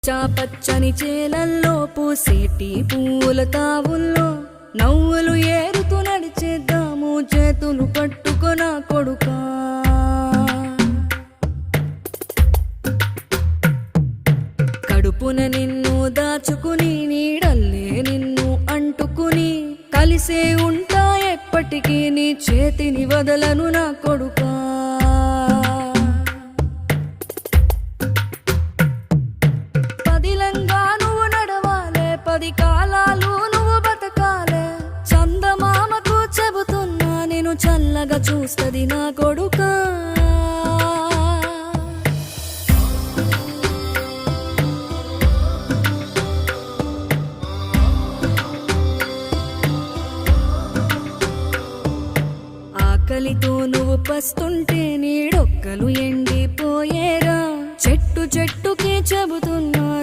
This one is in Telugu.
పచ్చా పచ్చని చేలల్లో పూసేటి పూల తావుల్లో నవ్వులు ఏరుతూ నడిచేద్దాము చేతులు పట్టుకొన కొడుకా. కడుపున నిన్ను దాచుకుని నీడల్లే నిన్ను అంటుకుని కలిసే ఉంటా ఎప్పటికీ నీ చేతిని వదలను నా కొడుకా. పదిలంగా నువ్వు నడవాలే, 10 కాలాలు నువ్వు బతకాలే. చందమామకు చెబుతున్నా నేను చల్లగా చూస్తది నా కొడుకా. ఆకలితో నువ్వు పస్తుంటే నీడొక్కలు ఎండిపోయేరా. చెట్టు చెట్టుకి చెబుతున్నా